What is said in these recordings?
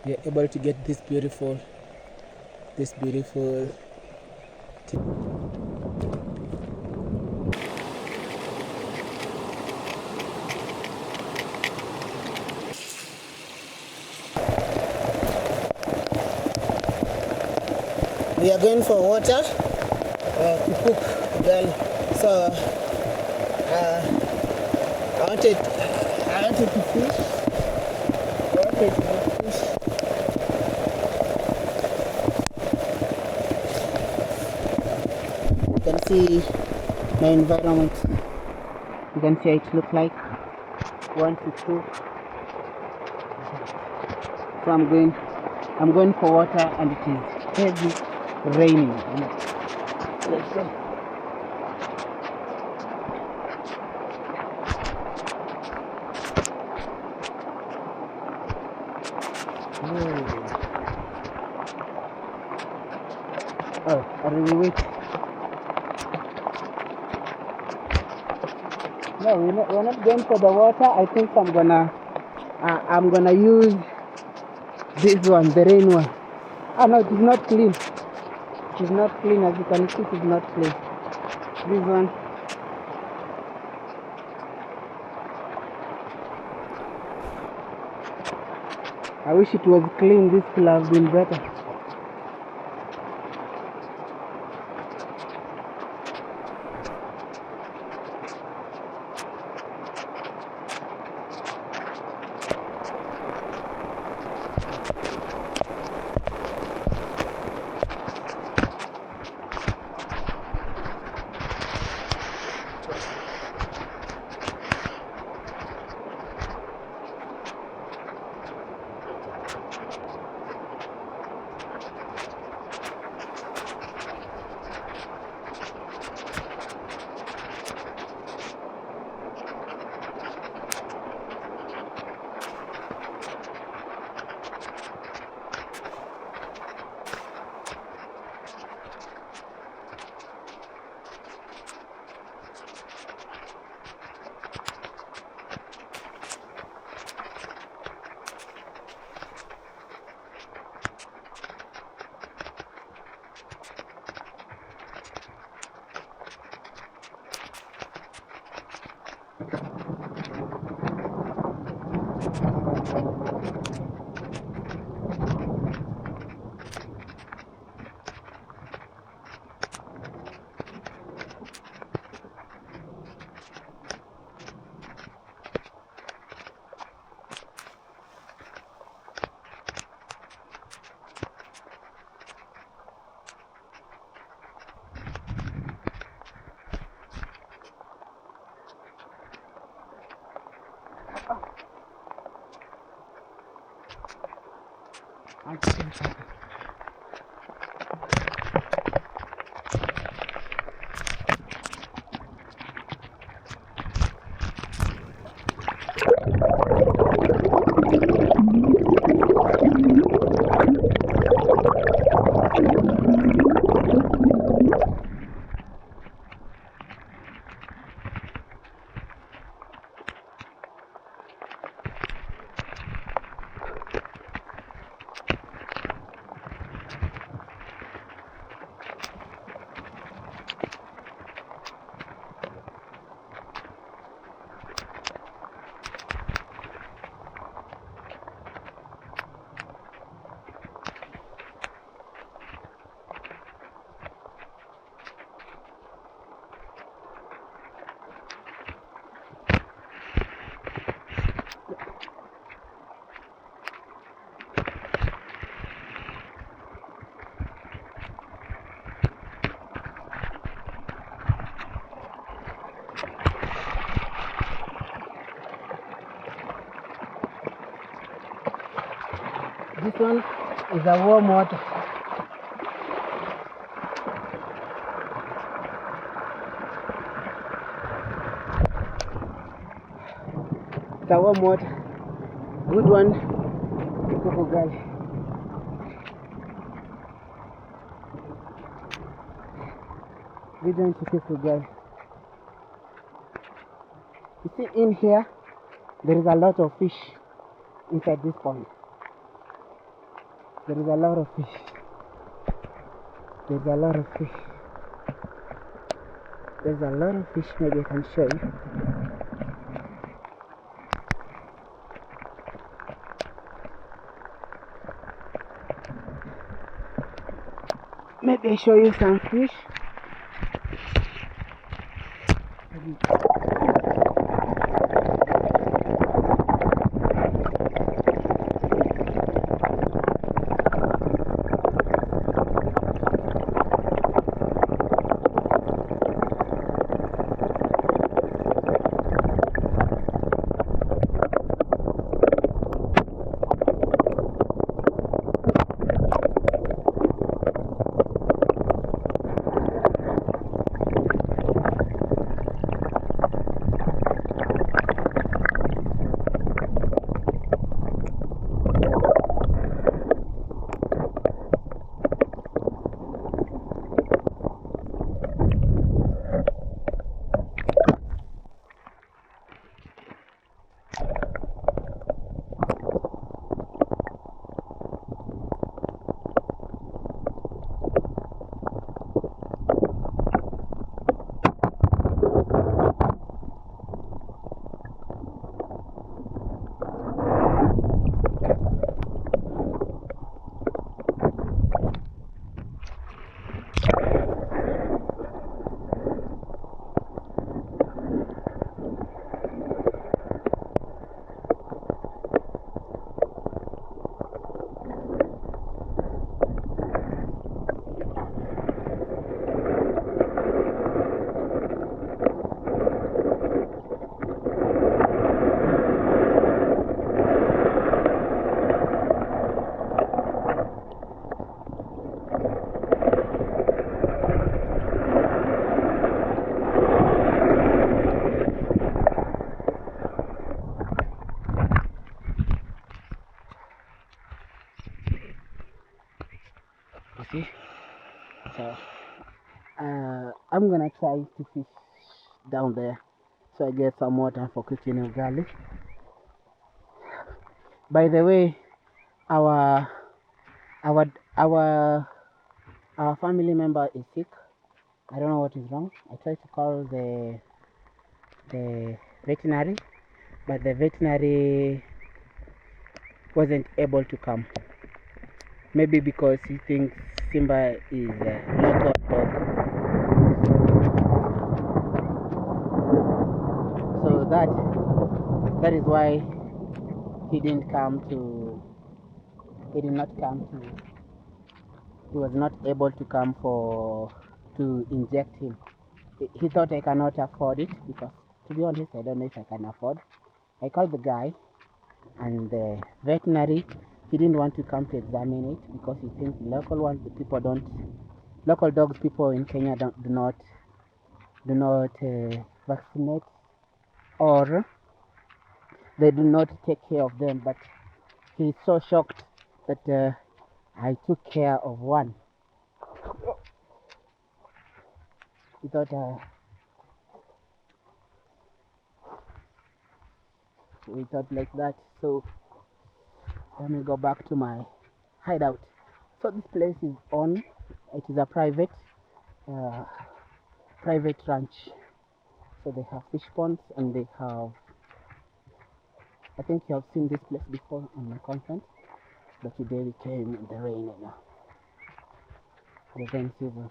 you're able to get this beautiful we are going for water to cook well. So I wanted to fish. You can see my environment. You can see how it looks like. Want to cook. So I'm going for water, and it is heavy raining. Let's go. Oh, I really wait. No, we're not going for the water. I think I'm gonna use this one, the rain one. Oh no, it is not clean. It is not clean, as you can see. It is not clean. This one. I wish it was clean. This could have been better. This one is a warm water. It's a warm water. Good one. Cocoa guy. Good one to cocoa guy. You see in here, there is a lot of fish inside this pond. There is a lot of fish. There's a lot of fish. There's a lot of fish. Maybe I can show you. Maybe I show you some fish. See, so I'm gonna try to fish down there so I get some water for cooking ugali. By the way, our our our our family member is sick. I don't know what is wrong. I tried to call the veterinary, but the veterinary wasn't able to come. Maybe because he thinks Simba is a local dog. So that is why he didn't come to. He did not come to. He was not able to come to inject him. He thought I cannot afford it because, to be honest, I don't know if I can afford. I called the guy, and the veterinary, he didn't want to come to examine it because he thinks local ones, the people don't, local dogs, people in Kenya do not vaccinate, or they do not take care of them. But he's so shocked that I took care of one. He thought we thought like that. So let me go back to my hideout. So this place is on. It is a private ranch. So they have fish ponds and they have. I think you have seen this place before on my content. But today we came in the rain, the rain season.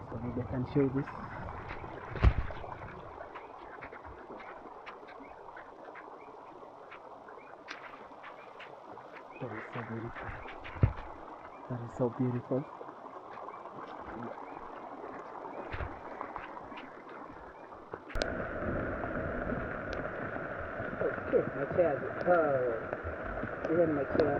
So maybe I can show you this. That is so beautiful. That is so beautiful. Okay, my chair. Even my chair.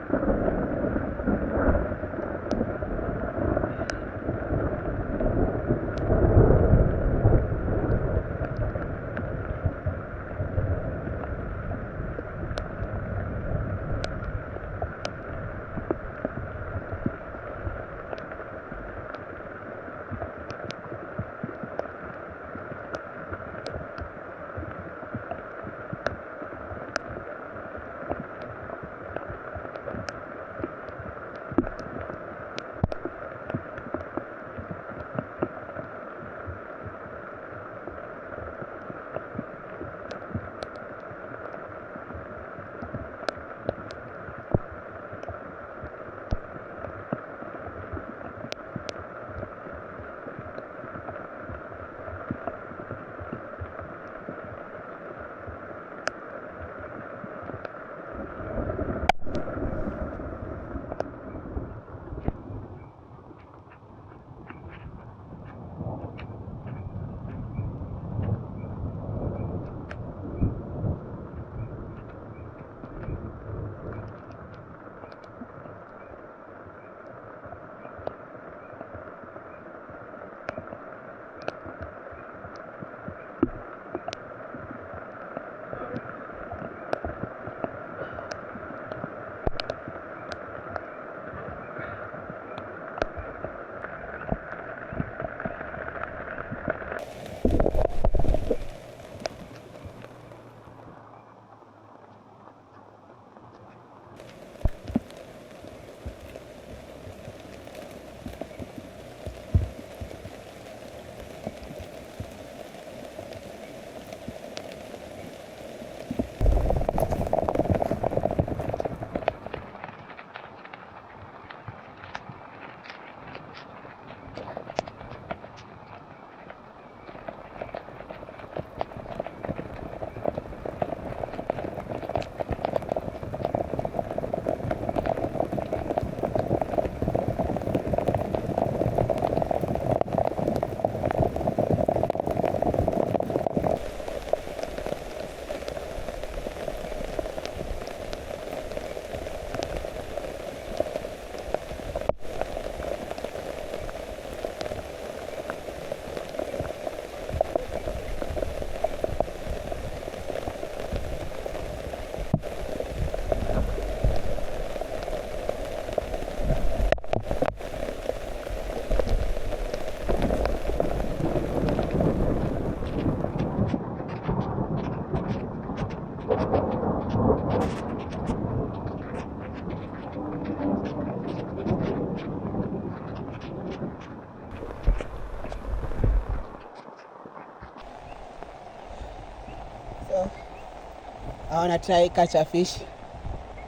I wanna try catch a fish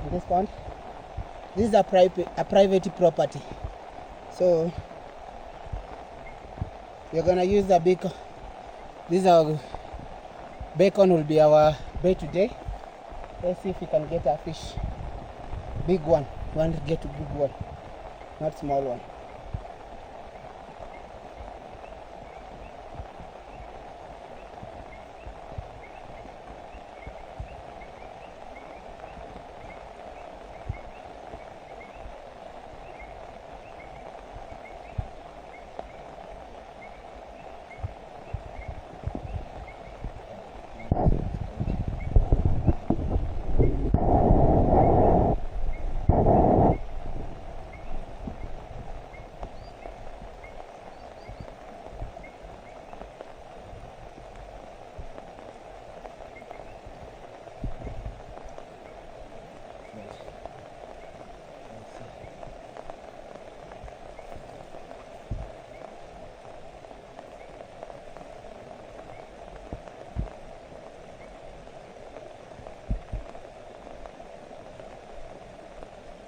in this pond. This is a private property, so we're gonna use the beacon. This is our bacon will be our bait today. Let's see if we can get a fish. Big one. We want to get a big one, not small one.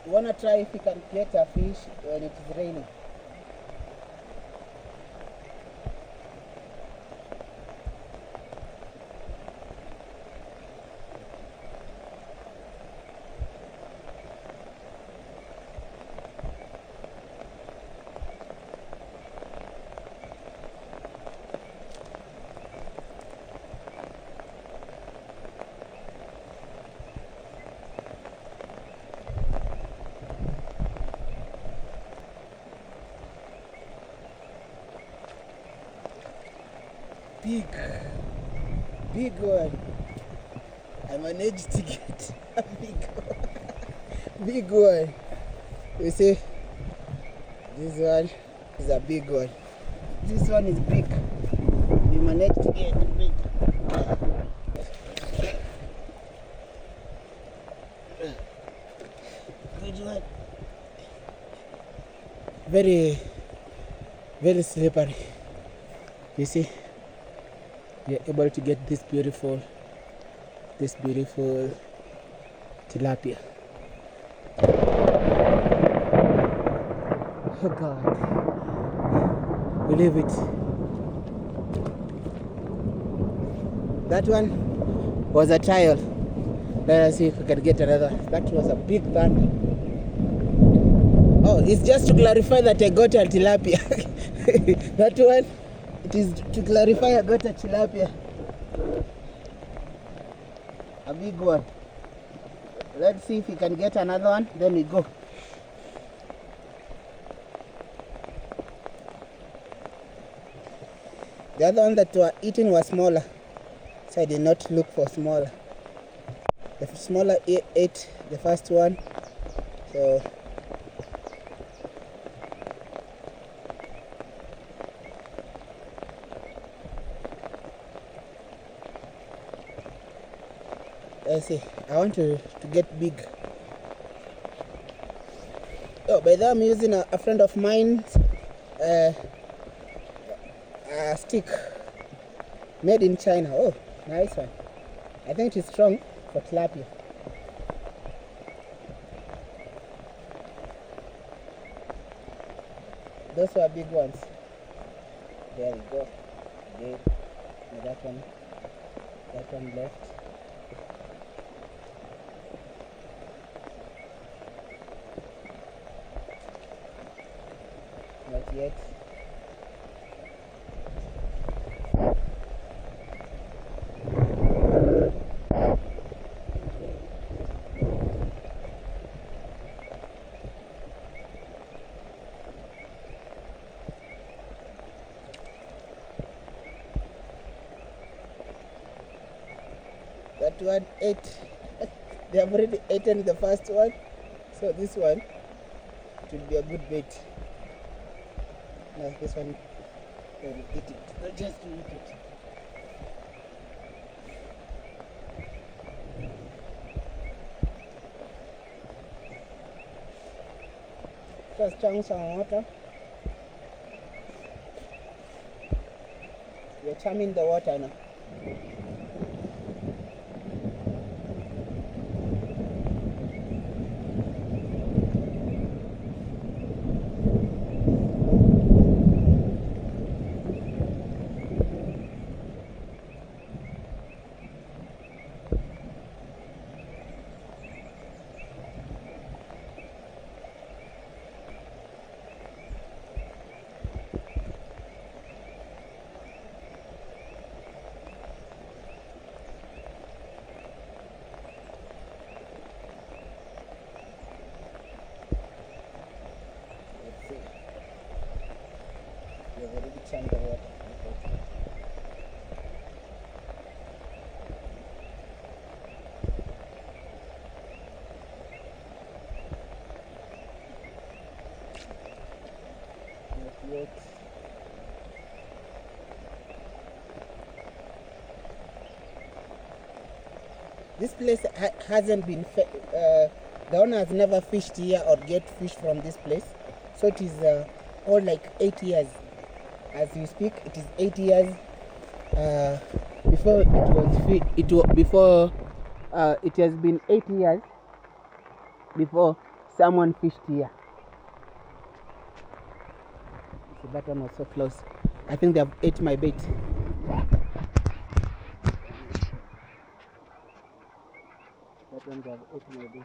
We want to try if we can get a fish when it's raining. Big one. I managed to get a big one. You see, this one is a big one. This one is big. We managed to get big. Good one. Very slippery. You see, we are able to get this beautiful tilapia. Oh God, believe it. That one was a trial. Let us see if we can get another. That was a big band. Oh, it's just to clarify that I got a tilapia. That one, it is to clarify I got a tilapia. A big one. Let's see if we can get another one, then we go. The other one that were eating was smaller, so I did not look for smaller. The smaller ate the first one, so let's see. I want to get big. Oh, by the way, I'm using a friend of mine's stick made in China. Oh, nice one. I think it's strong for tilapia. Those were big ones. There we go. Okay. That one left. Not yet. That one ate. They have already eaten the first one, so this one will be a good bait. No, this one will eat it. Not just to eat it. Just chunk some water. We're chumming the water now. in the water. Not yet. This place hasn't been, the owner has never fished here or get fish from this place. So it is all like 8 years. As we speak, it is 8 years. Before it was it has been 8 years before someone fished here. So that one was so close. I think they have ate my bait. That one they have ate my bait.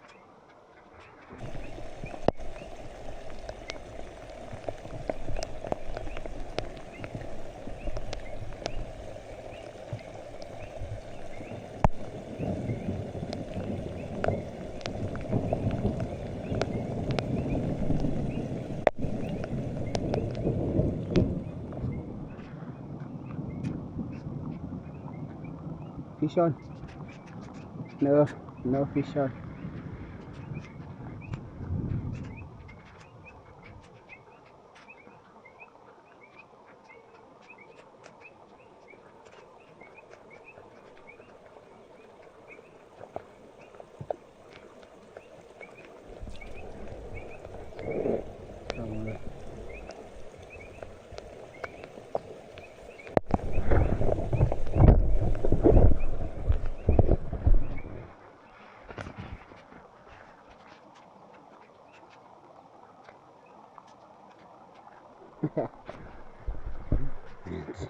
Fish on? No fish on.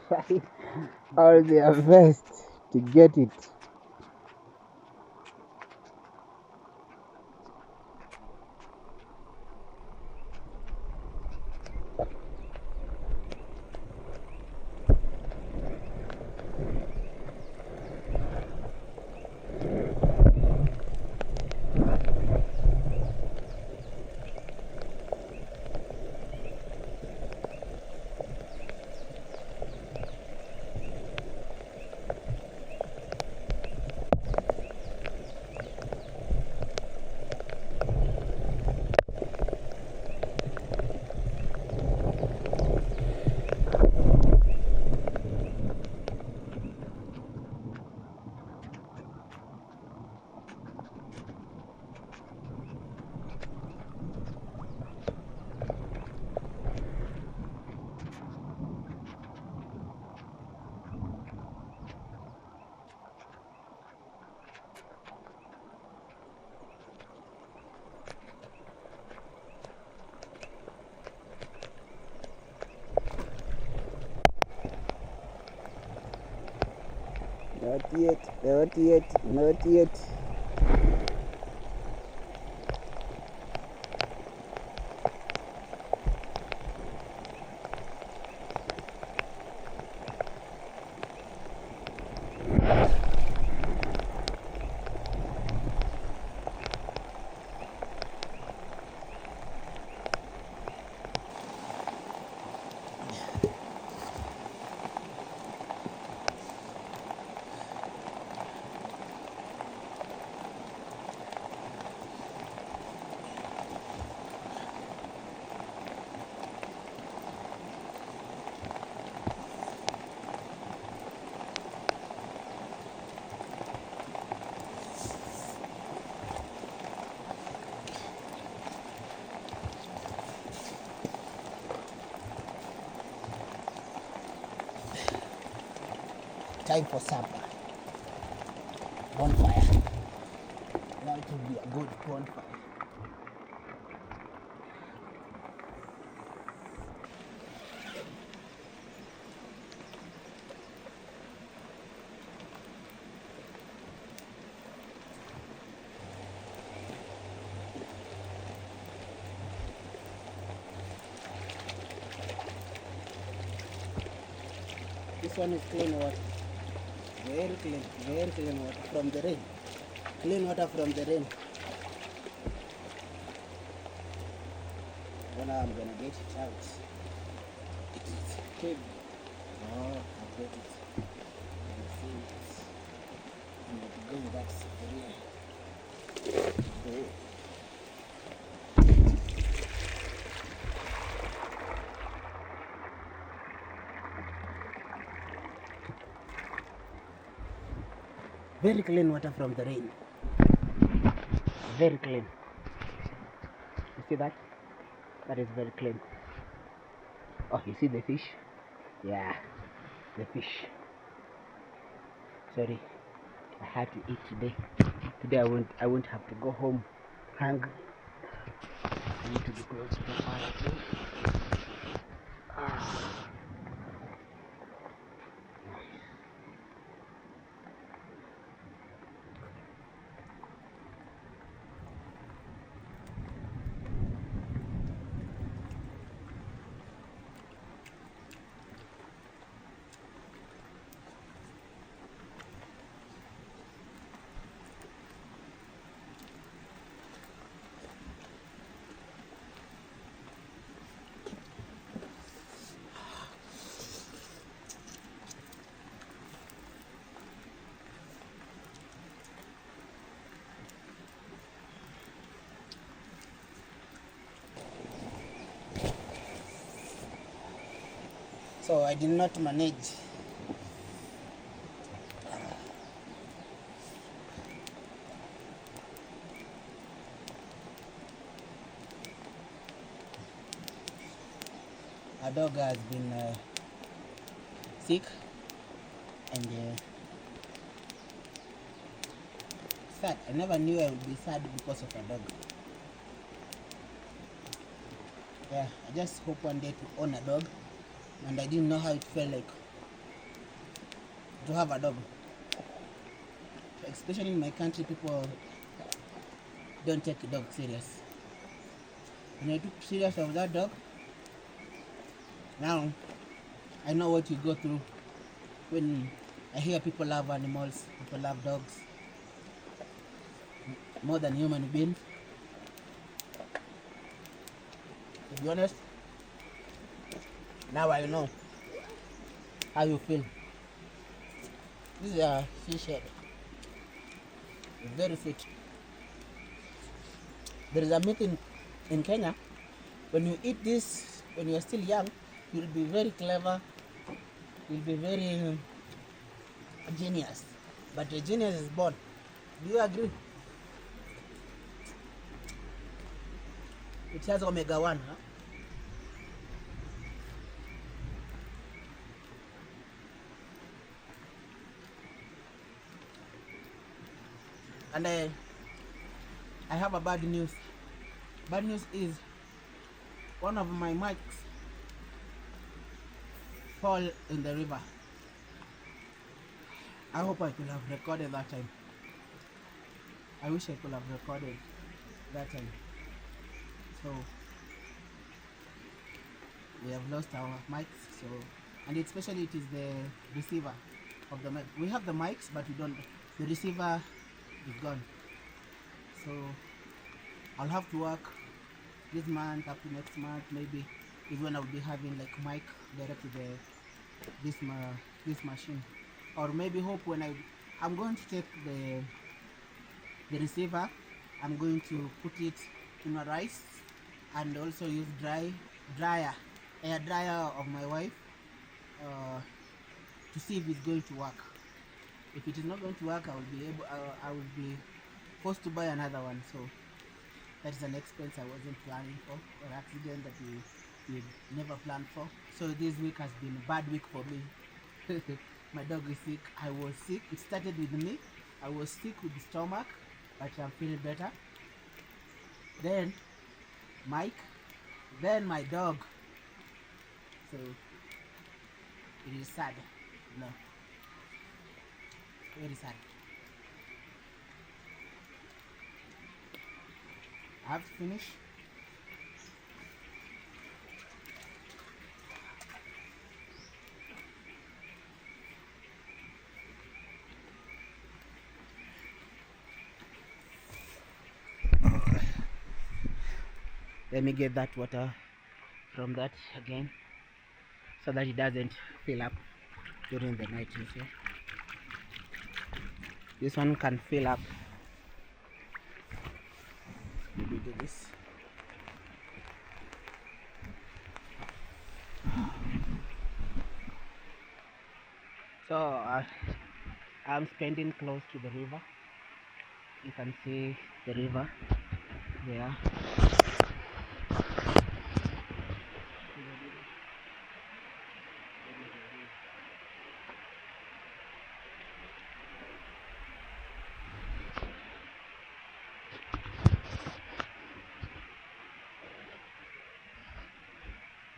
Try all their best to get it. Not yet. Time for supper. Bonfire. Now it will be a good bonfire. This one is clean water. Very clean water from the rain. Clean water from the rain. Now I'm gonna get it out. It is heavy. Oh, I get it. I see it. I'm going to go with that sufuria. Oh. Very clean water from the rain. Very clean. You see that? That is very clean. Oh, you see the fish? Yeah, the fish. Sorry, I had to eat today. Today I won't have to go home hungry. I need to be close to the fire too. So I did not manage. Our dog has been sick and sad. I never knew I would be sad because of a dog. Yeah, I just hope one day to own a dog, and I didn't know how it felt like to have a dog. Especially in my country, people don't take a dog serious. When I took serious of that dog, now I know what you go through when I hear people love animals, people love dogs more than human beings. To be honest, now I know how you feel. This is a fish head. It's very sweet. There is a myth in Kenya. When you eat this, when you are still young, you'll be very clever. You'll be very genius. But the genius is born. Do you agree? It has omega-1, huh? And I have a bad news. Bad news is one of my mics fall in the river. I hope I could have recorded that time. I wish I could have recorded that time. So we have lost our mics. So, and especially it is the receiver of the mic. We have the mics, but we don't. The receiver is gone. So I'll have to work this month up to next month. Maybe is when I'll be having like mic direct to this machine, or maybe hope when I'm going to take the receiver. I'm going to put it in a rice and also use air dryer of my wife to see if it's going to work. If it is not going to work, I will be forced to buy another one. So that is an expense I wasn't planning for, or accident that we never planned for. So this week has been a bad week for me. My dog is sick. I was sick. It started with me. I was sick with the stomach, but I'm feeling better. Then Mike, then my dog. So it is sad. No, very sad. I have to finish. Let me get that water from that again. so that it doesn't fill up during the night. You see, this one can fill up. Maybe do this. So I'm standing close to the river. You can see the river there.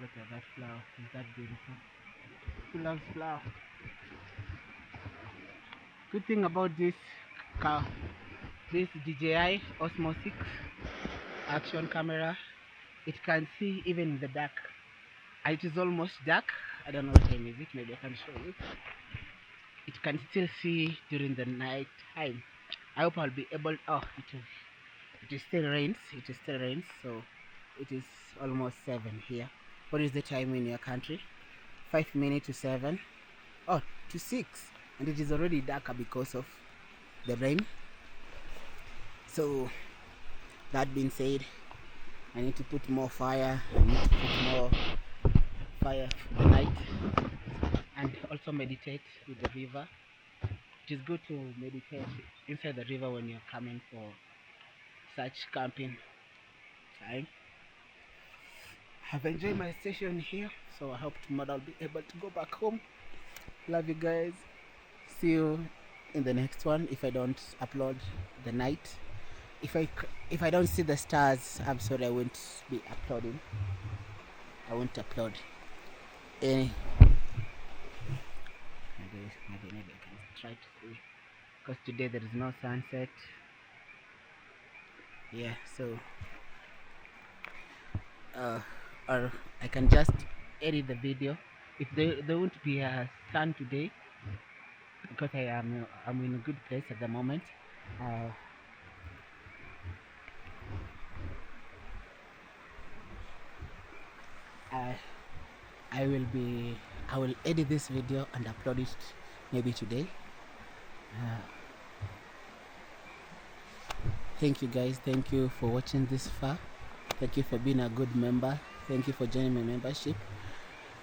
Look at that flower. Is that beautiful? Who loves flower? Good thing about this car, this DJI Osmo 6 action camera, it can see even in the dark. It is almost dark. I don't know what time is it. Maybe I can show you. It can still see during the night time. I hope I'll be able. Oh, it is still rains. It is still rains. So it is almost 7 here. What is the time in your country? 5 minutes to 7. Oh, to 6, and it is already darker because of the rain. So that being said, I need to put more fire. I need to put more fire for the night, and also meditate with the river. It is good to meditate inside the river when you're coming for such camping time. I've enjoyed my session here, so I hope tomorrow I'll be able to go back home. Love you guys. See you in the next one. If I don't upload the night, if I don't see the stars, I'm sorry, I won't be uploading. I won't upload any. Maybe I can try to see, because today there is no sunset. Yeah, so or I can just edit the video if there won't be a sun today, because I'm in a good place at the moment. I will edit this video and upload it maybe today. Thank you guys. Thank you for watching this far. Thank you for being a good member. Thank you for joining my membership.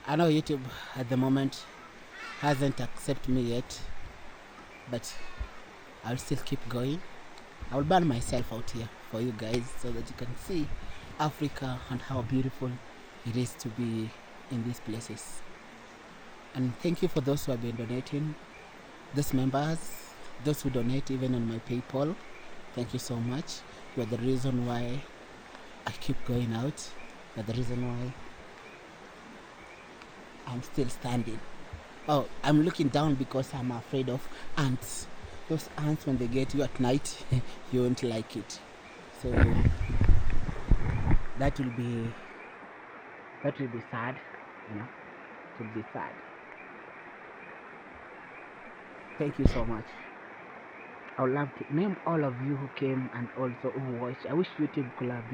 I know YouTube at the moment hasn't accepted me yet, but I'll still keep going. I'll burn myself out here for you guys so that you can see Africa and how beautiful it is to be in these places. And thank you for those who have been donating, those members, those who donate even on my PayPal. Thank you so much. You are the reason why I keep going out. You are the reason why I'm still standing. Oh, I'm looking down because I'm afraid of ants. Those ants, when they get you at night, you won't like it. So that will be sad, you know. It will be sad. Thank you so much. I would love to name all of you who came and also who watched. I wish YouTube could have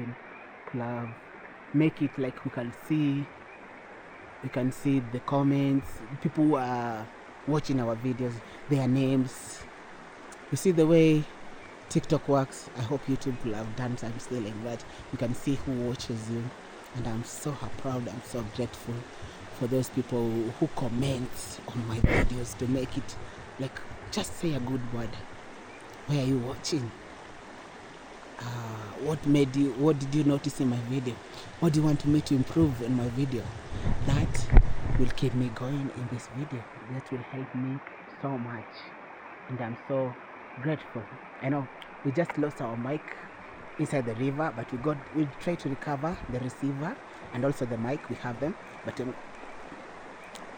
make it like we can see the comments, people who are watching our videos, their names. You see the way TikTok works. I hope YouTube could have done something like that. You can see who watches you, and I'm so proud. I'm so grateful for those people who comment on my videos to make it like, just say a good word. Where are you watching? What did you notice in my video? What do you want me to improve in my video? That will keep me going in this video. That will help me so much, and I'm so grateful. I know we just lost our mic inside the river, but we try to recover the receiver and also the mic. We have them, but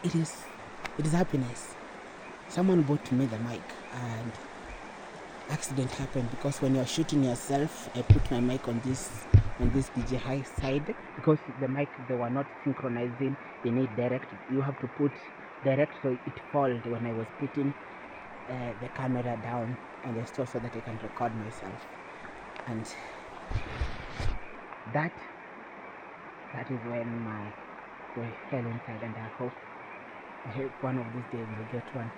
it is happiness. Someone bought me the mic, and accident happened because when you're shooting yourself, I put my mic on this DJI side, because the mic, they were not synchronizing. They need direct. You have to put direct, so it folded when I was putting the camera down on the store so that I can record myself. And that is when way hell inside, and I hope one of these days we'll get one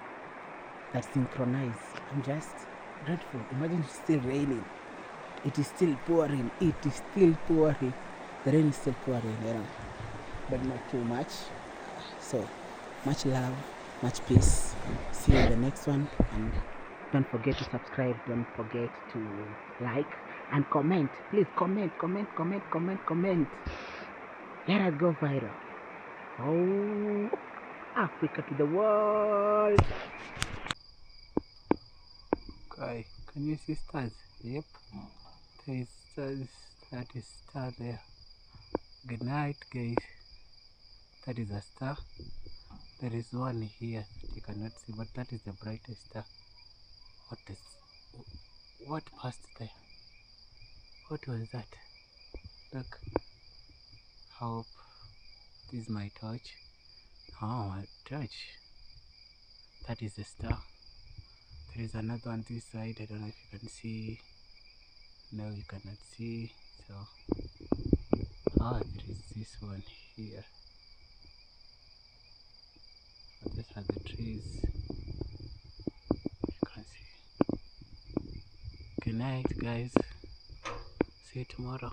that synchronized. I'm just grateful. Imagine it's still raining. It is still pouring. It is still pouring. The rain is still pouring, but not too much. So much love, much peace. See you in the next one, and don't forget to subscribe. Don't forget to like and comment. Please comment. Let us go viral. Oh, Africa to the world. Okay, can you see stars? Yep, there is stars. That is star there. Good night, guys. That is a star. There is one here that you cannot see, but that is the brightest star. What passed there? What was that? Look. Hope this is my torch. Oh, a torch. That is the star. There is another on this side. I don't know if you can see. No, you cannot see. So, there is this one here. These are the trees. You can see. Good night, guys. See you tomorrow.